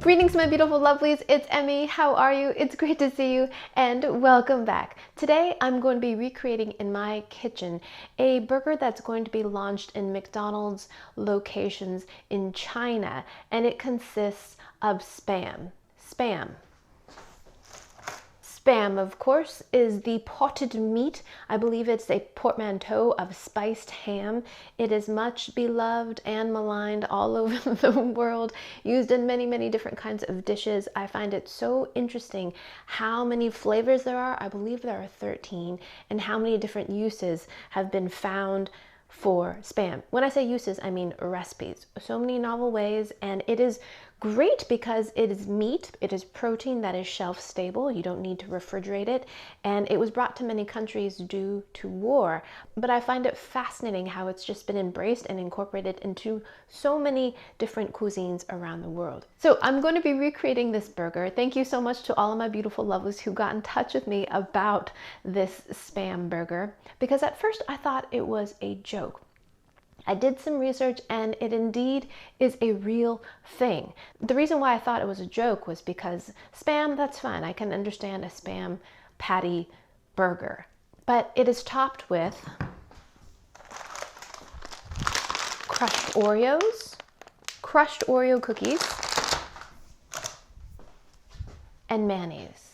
Greetings, my beautiful lovelies. It's Emmy. How are you? It's great to see you and welcome back. Today, I'm going to be recreating in my kitchen a burger that's going to be launched in McDonald's locations in China, and it consists of Spam. Spam, of course, is the potted meat. I believe it's a portmanteau of spiced ham. It is much beloved and maligned all over the world, used in many, many different kinds of dishes. I find it so interesting how many flavors there are. I believe there are 13, and how many different uses have been found for Spam. When I say uses, I mean recipes. So many novel ways, and it is great because it is meat, it is protein that is shelf stable, you don't need to refrigerate it, and it was brought to many countries due to war. But I find it fascinating how it's just been embraced and incorporated into so many different cuisines around the world. So I'm going to be recreating this burger. Thank you so much to all of my beautiful lovers who got in touch with me about this Spam burger, because at first I thought it was a joke. I did some research and it indeed is a real thing. The reason why I thought it was a joke was because Spam, that's fine. I can understand a Spam patty burger. But it is topped with crushed Oreos, crushed Oreo cookies, and mayonnaise.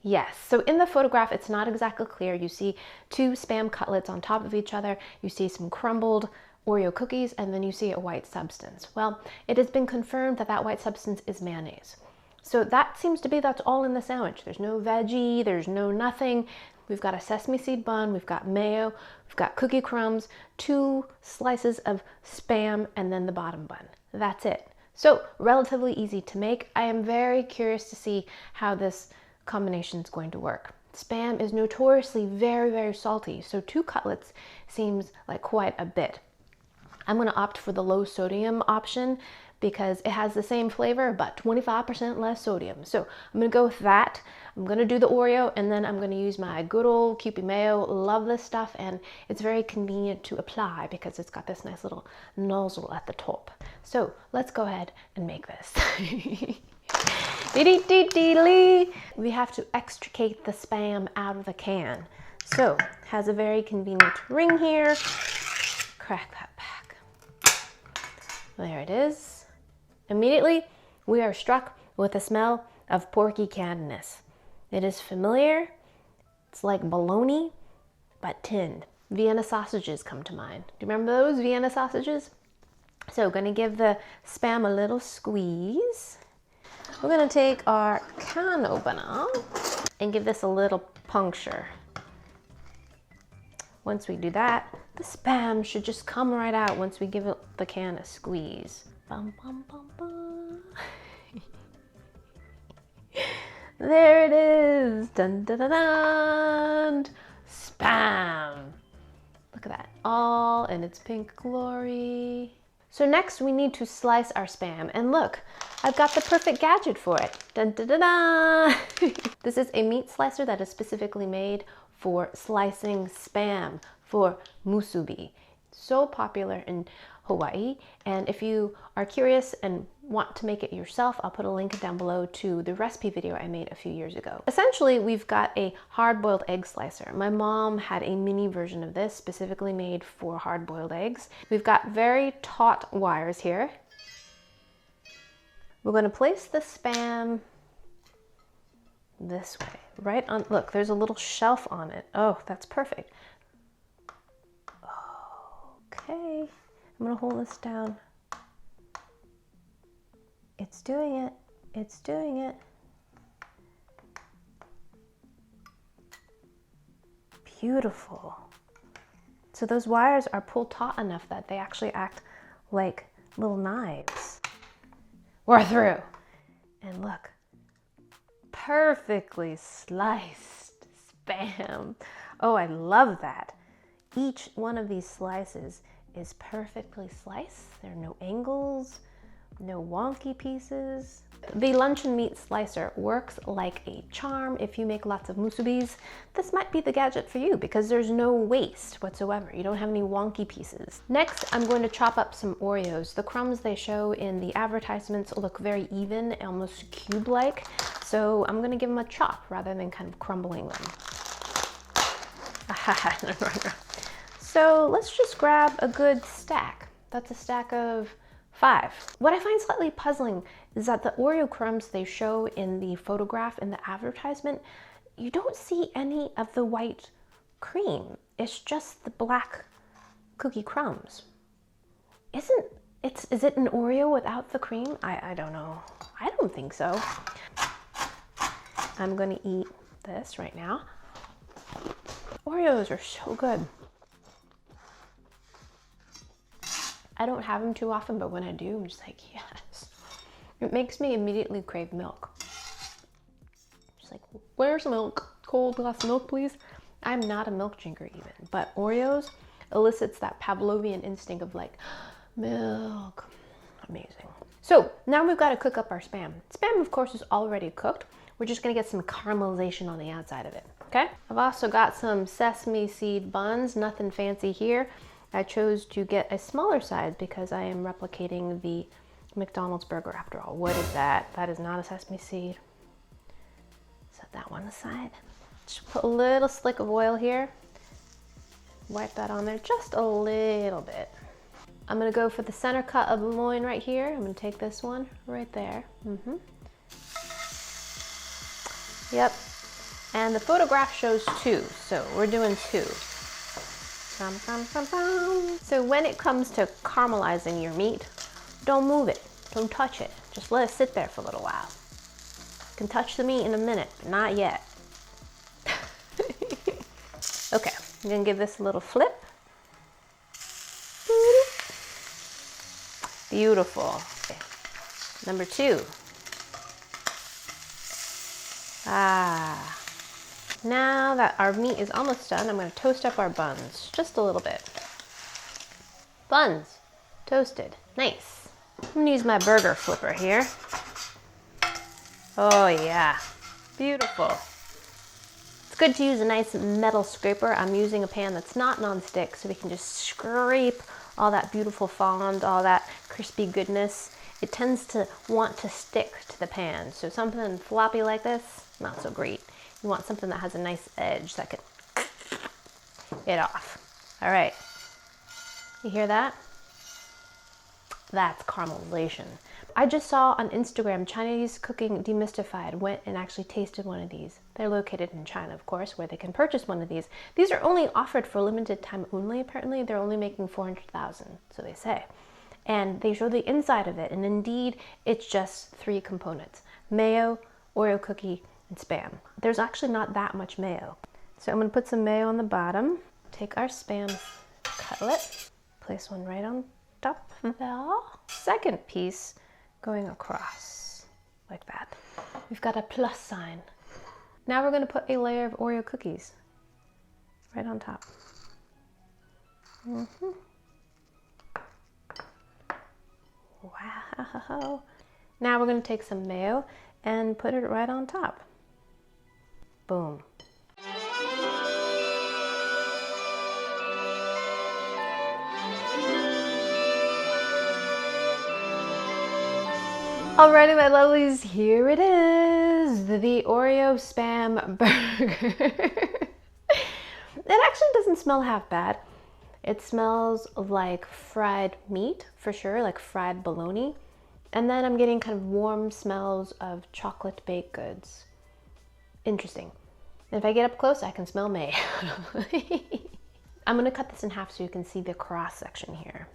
Yes, so in the photograph, it's not exactly clear. You see two Spam cutlets on top of each other. You see some crumbled Oreo cookies, and then you see a white substance. Well, it has been confirmed that that white substance is mayonnaise. So that seems to be, that's all in the sandwich. There's no veggie, there's no nothing. We've got a sesame seed bun, we've got mayo, we've got cookie crumbs, 2 slices of Spam, and then the bottom bun. That's it. So relatively easy to make. I am very curious to see how this combination is going to work. Spam is notoriously very, very salty, so 2 cutlets seems like quite a bit. I'm going to opt for the low sodium option because it has the same flavor but 25% less sodium. So I'm going to go with that. I'm going to do the Oreo, and then I'm going to use my good old Kewpie mayo. Love this stuff, and it's very convenient to apply because it's got this nice little nozzle at the top. So let's go ahead and make this. We have to extricate the Spam out of the can. So it has a very convenient ring here. Crack that back. There it is. Immediately, we are struck with a smell of porky cannedness. It is familiar. It's like bologna, but tinned. Vienna sausages come to mind. Do you remember those Vienna sausages? So going to give the Spam a little squeeze. We're going to take our can opener and give this a little puncture. Once we do that, the Spam should just come right out once we give it the can a squeeze. Bum, bum, bum, bum. There it is. Dun, dun, dun, dun. Spam. Look at that, all in its pink glory. So next we need to slice our Spam, and look, I've got the perfect gadget for it. Dun, dun, dun, dun. This is a meat slicer that is specifically made for slicing Spam, for musubi. So popular in Hawaii, and if you are curious and want to make it yourself, I'll put a link down below to the recipe video I made a few years ago. Essentially, we've got a hard-boiled egg slicer. My mom had a mini version of this specifically made for hard-boiled eggs. We've got very taut wires here. We're going to place the Spam this way, right on, look, there's a little shelf on it. Oh, that's perfect. Okay, I'm gonna hold this down. It's doing it, it's doing it. Beautiful. So those wires are pulled taut enough that they actually act like little knives. We're through. And look, perfectly sliced Spam. Oh, I love that. Each one of these slices is perfectly sliced. There are no angles. No wonky pieces. The luncheon meat slicer works like a charm if you make lots of musubis. This might be the gadget for you because there's no waste whatsoever. You don't have any wonky pieces. Next, I'm going to chop up some Oreos. The crumbs they show in the advertisements look very even, almost cube-like. So I'm going to give them a chop rather than kind of crumbling them. So let's just grab a good stack. That's a stack of 5. What I find slightly puzzling is that the Oreo crumbs they show in the photograph in the advertisement, you don't see any of the white cream. It's just the black cookie crumbs. Is it an Oreo without the cream? I don't know. I don't think so. I'm gonna eat this right now. Oreos are so good. I don't have them too often, but when I do, I'm just like, yes. It makes me immediately crave milk. Just like, where's milk? Cold glass of milk, please. I'm not a milk drinker even, but Oreos elicits that Pavlovian instinct of like, milk. Amazing. So now we've got to cook up our Spam. Spam, of course, is already cooked. We're just gonna get some caramelization on the outside of it, okay? I've also got some sesame seed buns, nothing fancy here. I chose to get a smaller size because I am replicating the McDonald's burger after all. What is that? That is not a sesame seed. Set that one aside. Just put a little slick of oil here. Wipe that on there just a little bit. I'm gonna go for the center cut of the loin right here. I'm gonna take this one right there. Yep. And the photograph shows 2, so we're doing 2. So when it comes to caramelizing your meat, don't move it, don't touch it. Just let it sit there for a little while. You can touch the meat in a minute, but not yet. Okay, I'm gonna give this a little flip. Beautiful. Okay. Number 2. Now that our meat is almost done, I'm going to toast up our buns just a little bit. Buns, toasted, nice. I'm going to use my burger flipper here. Oh yeah, beautiful. It's good to use a nice metal scraper. I'm using a pan that's not non-stick so we can just scrape all that beautiful fond, all that crispy goodness. It tends to want to stick to the pan, so something floppy like this, not so great. You want something that has a nice edge that can it off. All right, you hear that? That's caramelization. I just saw on Instagram, Chinese Cooking Demystified went and actually tasted one of these. They're located in China, of course, where they can purchase one of these. These are only offered for limited time only, apparently. They're only making 400,000, so they say. And they show the inside of it, and indeed, it's just 3 components. Mayo, Oreo cookie, and Spam. There's actually not that much mayo. So I'm gonna put some mayo on the bottom, take our Spam cutlet, place one right on top of the second piece going across, like that. We've got a plus sign. Now we're gonna put a layer of Oreo cookies right on top. Wow. Now we're gonna take some mayo and put it right on top. Boom. Alrighty, my lovelies, here it is, the Oreo Spam burger. It actually doesn't smell half bad. It smells like fried meat, for sure, like fried bologna. And then I'm getting kind of warm smells of chocolate baked goods. Interesting. If I get up close, I can smell mayo. I'm gonna cut this in half so you can see the cross section here.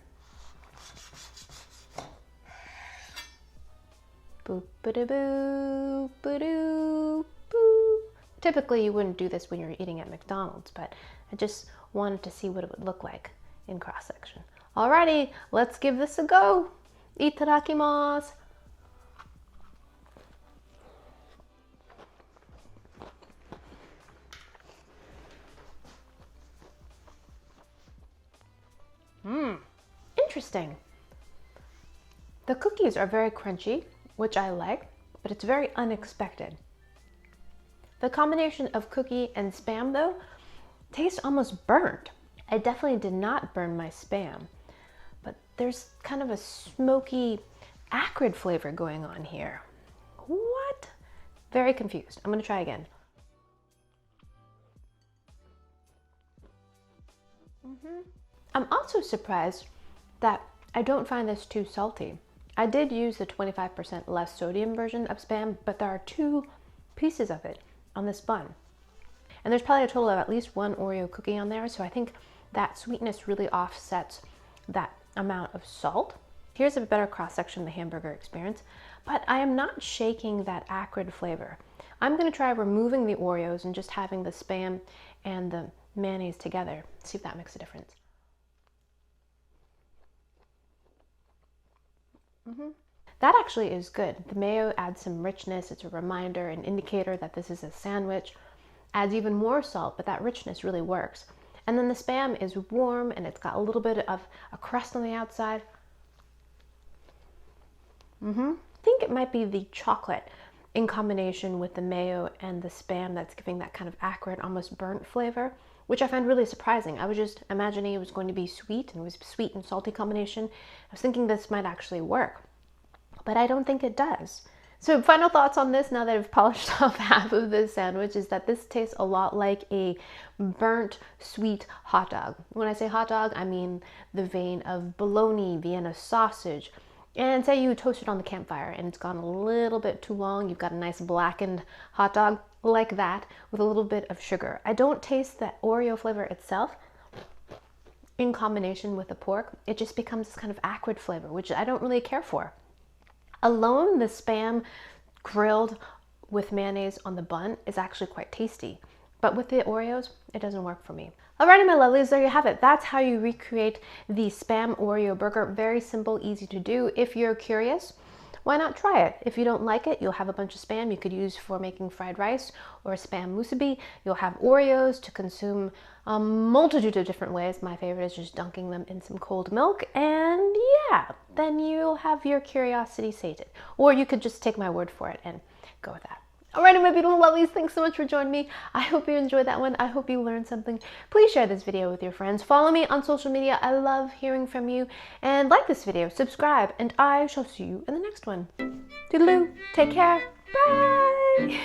Boop ba da boo, ba doo, boo. Typically, you wouldn't do this when you're eating at McDonald's, but I just wanted to see what it would look like in cross section. Alrighty, let's give this a go. Itadakimasu. Interesting. The cookies are very crunchy, which I like, but it's very unexpected. The combination of cookie and Spam, though, tastes almost burnt. I definitely did not burn my Spam, but there's kind of a smoky, acrid flavor going on here. What? Very confused. I'm gonna try again. I'm also surprised that I don't find this too salty. I did use the 25% less sodium version of Spam, but there are 2 pieces of it on this bun. And there's probably a total of at least 1 Oreo cookie on there, so I think that sweetness really offsets that amount of salt. Here's a better cross-section of the hamburger experience, but I am not shaking that acrid flavor. I'm gonna try removing the Oreos and just having the Spam and the mayonnaise together, see if that makes a difference. That actually is good. The mayo adds some richness. It's a reminder, an indicator that this is a sandwich. Adds even more salt, but that richness really works. And then the Spam is warm and it's got a little bit of a crust on the outside. I think it might be the chocolate in combination with the mayo and the Spam that's giving that kind of acrid, almost burnt flavor, which I find really surprising. I was just imagining it was going to be sweet, and it was a sweet and salty combination. I was thinking this might actually work, but I don't think it does. So final thoughts on this, now that I've polished off half of this sandwich, is that this tastes a lot like a burnt sweet hot dog. When I say hot dog, I mean the vein of bologna, Vienna sausage. And say you toast it on the campfire and it's gone a little bit too long, you've got a nice blackened hot dog like that with a little bit of sugar. I don't taste that Oreo flavor itself in combination with the pork. It just becomes this kind of acrid flavor, which I don't really care for. Alone, the Spam grilled with mayonnaise on the bun is actually quite tasty. But with the Oreos, it doesn't work for me. Alrighty, my lovelies, there you have it. That's how you recreate the Spam Oreo burger. Very simple, easy to do. If you're curious, why not try it? If you don't like it, you'll have a bunch of Spam you could use for making fried rice or Spam musubi. You'll have Oreos to consume a multitude of different ways. My favorite is just dunking them in some cold milk, and yeah, then you'll have your curiosity sated. Or you could just take my word for it and go with that. Alrighty, my beautiful lovelies, thanks so much for joining me. I hope you enjoyed that one. I hope you learned something. Please share this video with your friends. Follow me on social media. I love hearing from you. And like this video, subscribe, and I shall see you in the next one. Toodaloo, take care, bye!